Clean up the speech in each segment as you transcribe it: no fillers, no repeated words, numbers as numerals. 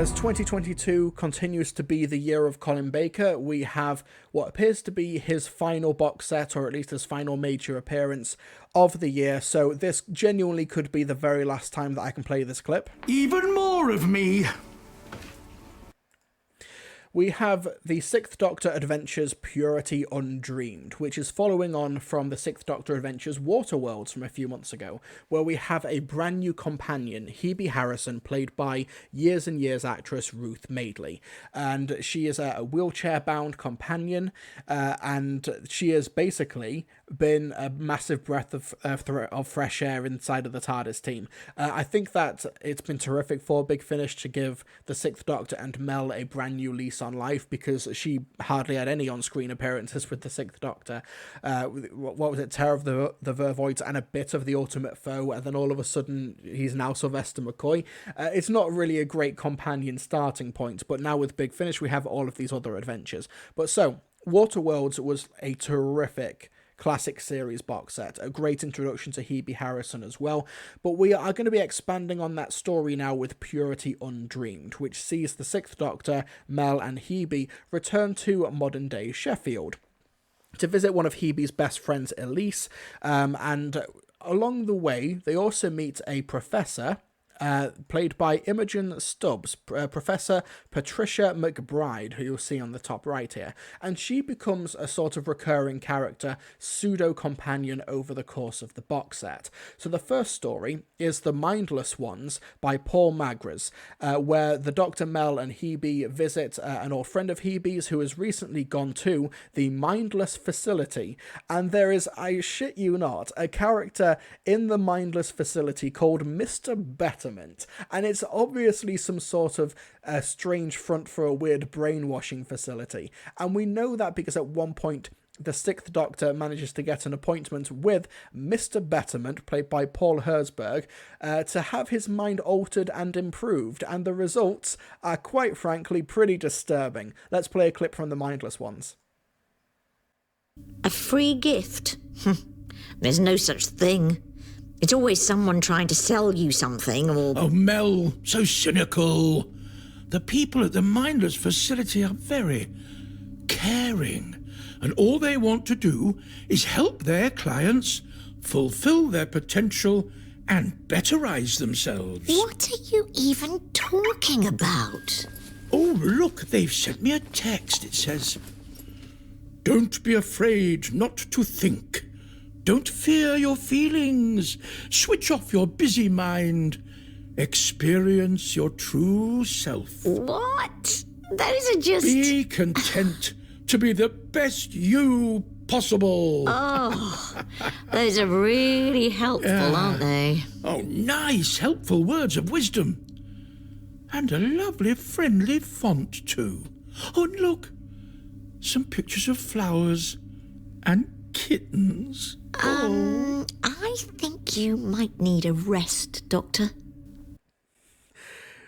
As 2022 continues to be the year of Colin Baker, we have what appears to be his final box set, or at least his final major appearance of the year. So this genuinely could be the very last time that I can play this clip. Even more of me. We have the Sixth Doctor Adventures Purity Undreamed, which is following on from the Sixth Doctor Adventures Waterworlds from a few months ago, where we have a brand new companion, Hebe Harrison, played by Years and Years actress Ruth Madeley. And she is a wheelchair-bound companion, and she has basically been a massive breath of fresh air inside of the TARDIS team. I think that it's been terrific for Big Finish to give the Sixth Doctor and Mel a brand new lease on life, because she hardly had any on-screen appearances with the Sixth Doctor. What was it? Terror of the Vervoids and a bit of the Ultimate Foe, and then all of a sudden he's now Sylvester McCoy. It's not really a great companion starting point, but now with Big Finish we have all of these other adventures. But so, Waterworlds was a terrific classic series box set, a great introduction to Hebe Harrison as well, but we are going to be expanding on that story now with Purity Undreamed, which sees the Sixth Doctor, Mel and Hebe return to modern day Sheffield to visit one of Hebe's best friends, Elise, and along the way they also meet a professor played by Imogen Stubbs, Professor Patricia McBride, who you'll see on the top right here, and she becomes a sort of recurring character, pseudo-companion over the course of the box set. So the first story is The Mindless Ones by Paul Magras, where the Dr. Mel and Hebe visit an old friend of Hebe's who has recently gone to the Mindless Facility, and there is, I shit you not, a character in the Mindless Facility called Mr. Betterment, and it's obviously some sort of strange front for a weird brainwashing facility, and we know that because at one point the Sixth Doctor manages to get an appointment with Mr. Betterment, played by Paul Herzberg, to have his mind altered and improved, and the results are quite frankly pretty disturbing. Let's play a clip from The Mindless Ones. A free gift? There's no such thing. It's always someone trying to sell you something, or... Oh, Mel, so cynical. The people at the Mindless Facility are very caring, and all they want to do is help their clients fulfill their potential and betterize themselves. What are you even talking about? Oh, look, they've sent me a text. It says, "Don't be afraid not to think. Don't fear your feelings. Switch off your busy mind. Experience your true self. What? Those are just... Be content to be the best you possible." Oh, those are really helpful, aren't they? Oh, nice, helpful words of wisdom. And a lovely, friendly font, too. Oh, and look, some pictures of flowers and kittens. I think you might need a rest, Doctor.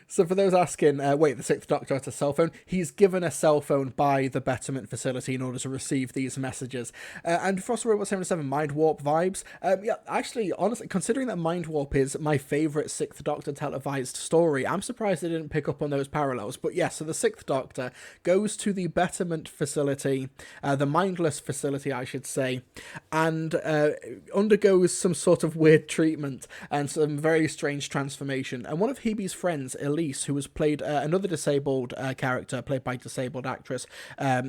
So for those asking, wait, the Sixth Doctor has a cell phone? He's given a cell phone by the Betterment Facility in order to receive these messages. And Frost Robot 77, Mind Warp vibes. Yeah, actually, honestly, considering that Mind Warp is my favourite Sixth Doctor televised story, I'm surprised they didn't pick up on those parallels. But yes, so the Sixth Doctor goes to the Betterment Facility, the Mindless Facility, I should say, and undergoes some sort of weird treatment and some very strange transformation. And one of Hebe's friends, Elise, who was played another disabled character played by disabled actress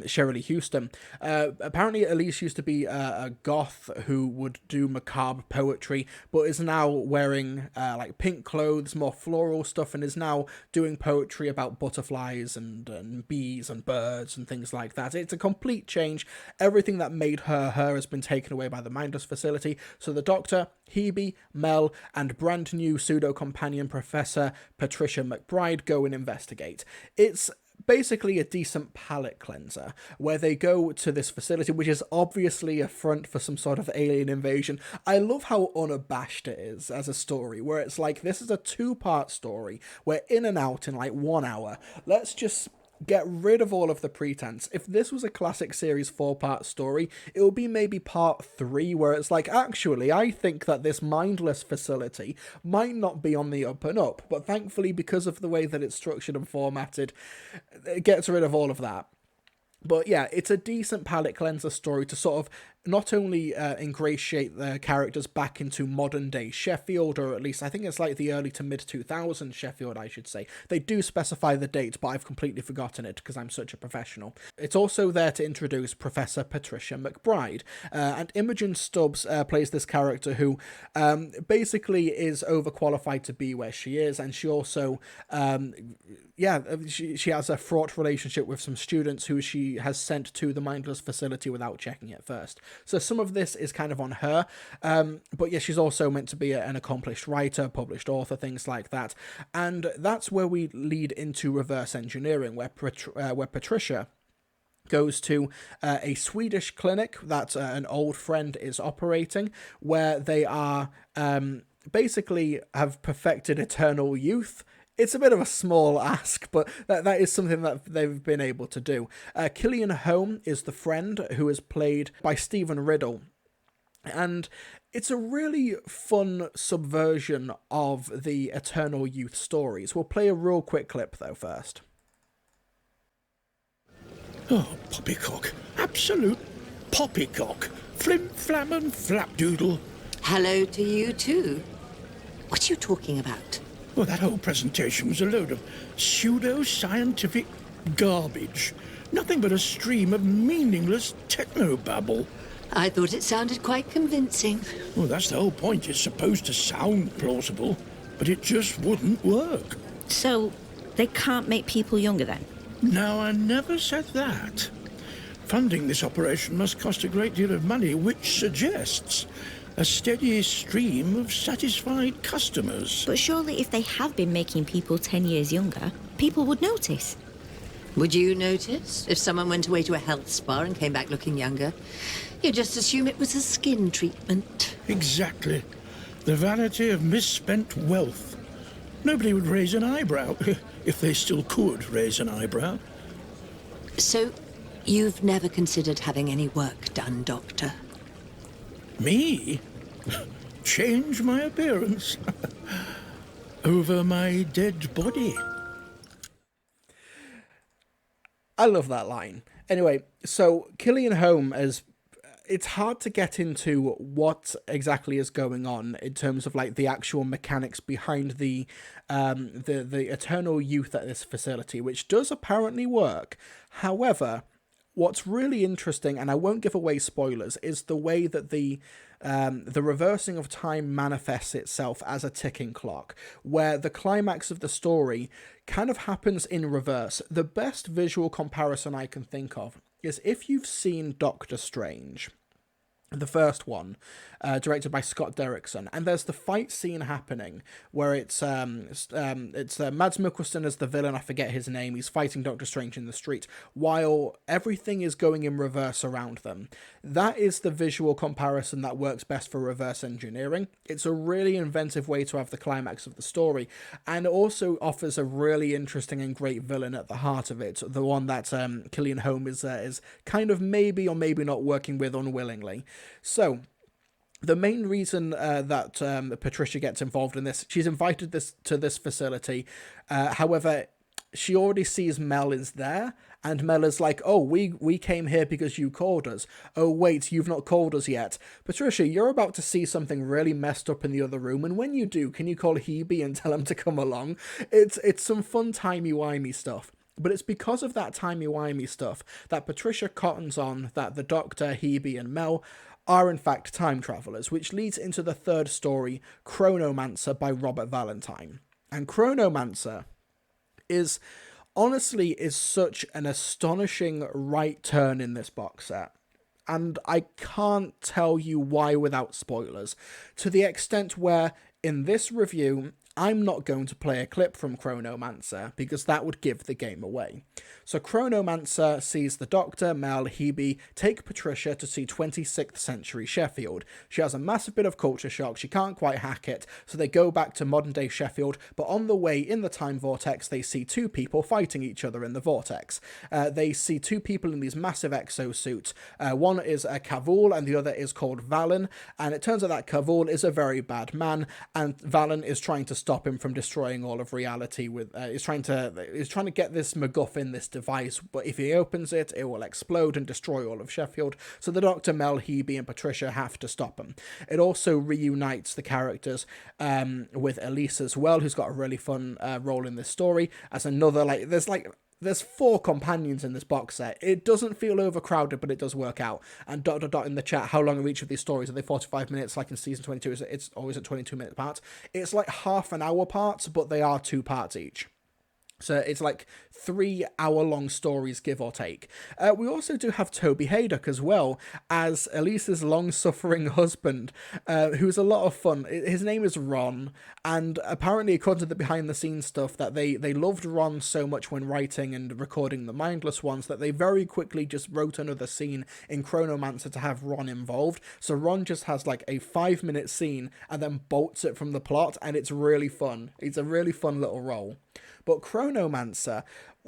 Shirley Houston. Apparently Elise used to be a goth who would do macabre poetry, but is now wearing like pink clothes, more floral stuff, and is now doing poetry about butterflies and bees and birds and things like that. It's a complete change. Everything that made her has been taken away by the Mindless Facility. So the Doctor, Hebe, Mel, and brand new pseudo-companion Professor Patricia McBride go and investigate. It's basically a decent palate cleanser where they go to this facility, which is obviously a front for some sort of alien invasion. I love how unabashed it is as a story, where it's like, this is a two-part story. We're in and out in like 1 hour. Let's just Get rid of all of the pretense. If this was a classic series 4-part story, it would be maybe part 3, where it's like, actually, I think that this mindless facility might not be on the up and up, but thankfully, because of the way that it's structured and formatted, it gets rid of all of that. But yeah, it's a decent palate cleanser story to sort of not only ingratiate the characters back into modern day Sheffield, or at least I think it's like the early to mid 2000s Sheffield, I should say. They do specify the date, but I've completely forgotten it because I'm such a professional. It's also there to introduce Professor Patricia McBride, and Imogen Stubbs plays this character who basically is overqualified to be where she is, and she also she has a fraught relationship with some students who she has sent to the mindless facility without checking it first. So some of this is kind of on her, but yeah, she's also meant to be an accomplished writer, published author, things like that. And that's where we lead into reverse engineering, where Patricia goes to a Swedish clinic that an old friend is operating, where they are basically have perfected eternal youth. It's a bit of a small ask, but that is something that they've been able to do. Killian Home is the friend, who is played by Stephen Riddle. And it's a really fun subversion of the Eternal Youth stories. We'll play a real quick clip, though, first. Oh, poppycock. Absolute poppycock. Flim, flam and flapdoodle. Hello to you too. What are you talking about? Well, that whole presentation was a load of pseudo-scientific garbage. Nothing but a stream of meaningless technobabble. I thought it sounded quite convincing. Well, that's the whole point. It's supposed to sound plausible, but it just wouldn't work. So, they can't make people younger then? Now, I never said that. Funding this operation must cost a great deal of money, which suggests a steady stream of satisfied customers. But surely if they have been making people 10 years younger, people would notice. Would you notice if someone went away to a health spa and came back looking younger? You'd just assume it was a skin treatment. Exactly. The vanity of misspent wealth. Nobody would raise an eyebrow, if they still could raise an eyebrow. So, you've never considered having any work done, Doctor? Me? Change my appearance? Over my dead body? I love that line. Anyway, so Killian Home is... It's hard to get into what exactly is going on in terms of like the actual mechanics behind the eternal youth at this facility, which does apparently work. However, what's really interesting, and I won't give away spoilers, is the way that the reversing of time manifests itself as a ticking clock, where the climax of the story kind of happens in reverse. The best visual comparison I can think of is if you've seen Doctor Strange, the first one, directed by Scott Derrickson, and there's the fight scene happening where it's Mads Mikkelsen as the villain. I forget his name. He's fighting Doctor Strange in the street while everything is going in reverse around them. That is the visual comparison that works best for reverse engineering. It's a really inventive way to have the climax of the story, and it also offers a really interesting and great villain at the heart of it, the one that Killian Home is kind of maybe or maybe not working with unwillingly. So the main reason that Patricia gets involved in this, she's invited to this facility. However, she already sees Mel is there, and Mel is like, oh, we came here because you called us. Oh, wait, you've not called us yet. Patricia, you're about to see something really messed up in the other room, and when you do, can you call Hebe and tell him to come along? It's some fun timey-wimey stuff. But it's because of that timey-wimey stuff that Patricia cottons on that the Doctor, Hebe, and Mel are in fact time travelers, which leads into the third story, Chronomancer by Robert Valentine. And Chronomancer is such an astonishing right turn in this box set. And I can't tell you why without spoilers, to the extent where in this review, I'm not going to play a clip from Chronomancer because that would give the game away. So Chronomancer sees the Doctor, Mel, Hebe take Patricia to see 26th century Sheffield. She has a massive bit of culture shock, she can't quite hack it, so they go back to modern day Sheffield, but on the way in the time vortex they see two people fighting each other in the vortex. They see two people in these massive exosuits. One is a Kavul and the other is called Valen, and it turns out that Kavul is a very bad man, and Valen is trying to stop him from destroying all of reality with he's trying to get this MacGuffin, this device, but if he opens it, it will explode and destroy all of Sheffield. So the Doctor, Mel, Hebe, and Patricia have to stop him. It also reunites the characters with Elise as well, who's got a really fun role in this story as another there's 4 companions in this box set. It doesn't feel overcrowded, but it does work out. And ... in the chat, how long are each of these stories? Are they 45 minutes like in season 22? It's always at 22-minute parts. It's like half an hour parts, but they are 2 parts each. So it's like 3-hour-long stories, give or take. We also do have Toby Haydock as well as Elise's long-suffering husband, who's a lot of fun. His name is Ron, and apparently, according to the behind-the-scenes stuff, that they loved Ron so much when writing and recording the Mindless Ones that they very quickly just wrote another scene in Chronomancer to have Ron involved. So Ron just has like a 5-minute scene and then bolts it from the plot, and it's really fun. It's a really fun little role. But Chronomancer,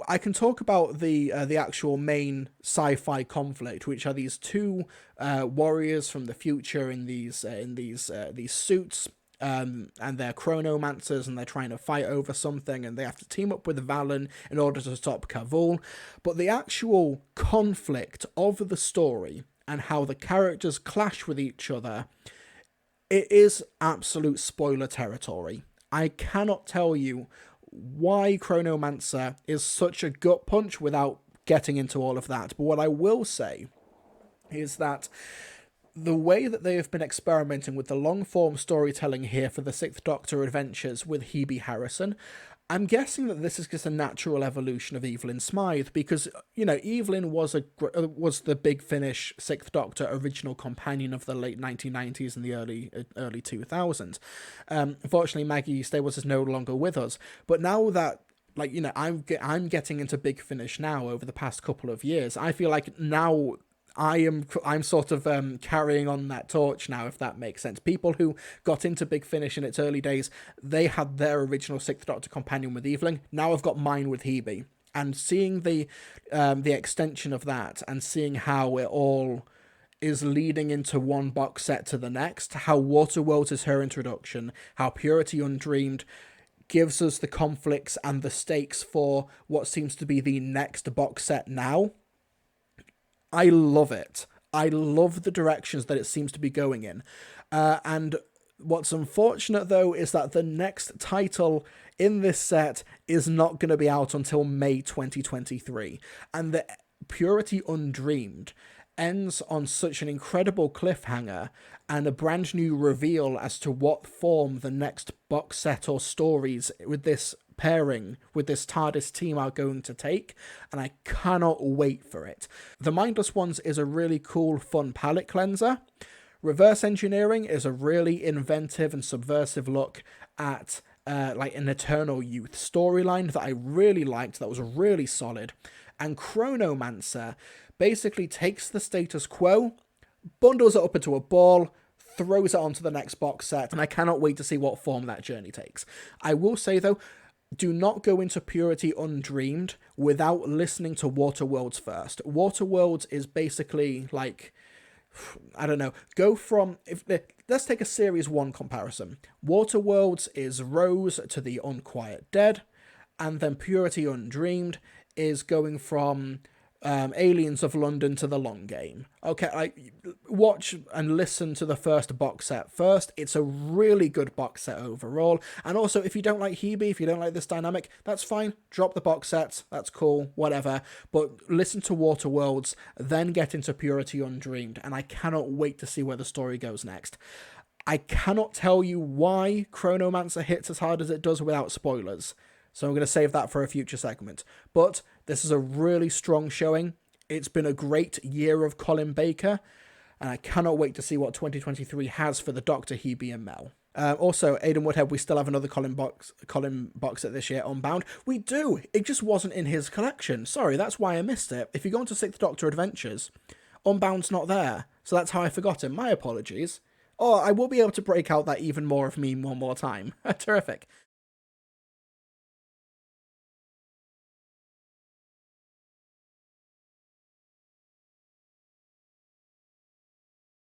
I can talk about the actual main sci-fi conflict, which are these 2 warriors from the future in these suits, and they're chronomancers, and they're trying to fight over something, and they have to team up with Valen in order to stop Kavul. But the actual conflict of the story and how the characters clash with each other, it is absolute spoiler territory. I cannot tell you why Chronomancer is such a gut punch without getting into all of that. But what I will say is that the way that they have been experimenting with the long-form storytelling here for the Sixth Doctor adventures with Hebe Harrison, I'm guessing that this is just a natural evolution of Evelyn Smythe, because, you know, Evelyn was the Big Finish Sixth Doctor original companion of the late 1990s and the early 2000s. Unfortunately, Maggie Stables is no longer with us, but now that, like, you know, I'm getting into Big Finish now over the past couple of years, I feel like now I'm sort of carrying on that torch now, if that makes sense. People who got into Big Finish in its early days, they had their original Sixth Doctor companion with Evelyn. Now I've got mine with Hebe. And seeing the extension of that, and seeing how it all is leading into one box set to the next, how Waterworld is her introduction, how Purity Undreamed gives us the conflicts and the stakes for what seems to be the next box set now. I love it. I love the directions that it seems to be going in. And what's unfortunate, though, is that the next title in this set is not going to be out until May 2023. And the Purity Undreamed ends on such an incredible cliffhanger and a brand new reveal as to what form the next box set or stories with this pairing with this TARDIS team are going to take, and I cannot wait for it. The Mindless Ones is a really cool, fun palette cleanser. Reverse Engineering is a really inventive and subversive look at like an Eternal Youth storyline that I really liked, that was really solid. And Chronomancer basically takes the status quo, bundles it up into a ball, throws it onto the next box set, and I cannot wait to see what form that journey takes. I will say, though, do not go into Purity Undreamed without listening to Waterworlds first. Waterworlds is basically like, I don't know, let's take a Series 1 comparison. Waterworlds is Rose to the Unquiet Dead, and then Purity Undreamed is going from Aliens of London to The Long Game. Okay, watch and listen to the first box set first. It's a really good box set overall. And also, if you don't like Hebe, if you don't like this dynamic, that's fine. Drop the box sets. That's cool. Whatever. But listen to Waterworlds, then get into Purity Undreamed. And I cannot wait to see where the story goes next. I cannot tell you why Chronomancer hits as hard as it does without spoilers. So I'm going to save that for a future segment. But this is a really strong showing. It's been a great year of Colin Baker. and I cannot wait to see what 2023 has for the Doctor, Hebe, and Mel. Also, Aidan Woodhead, we still have another Colin box set this year, Unbound. We do. It just wasn't in his collection. Sorry, that's why I missed it. If you go into Sixth Doctor Adventures, Unbound's not there. So that's how I forgot him. My apologies. Oh, I will be able to break out that even more of meme one more time. Terrific.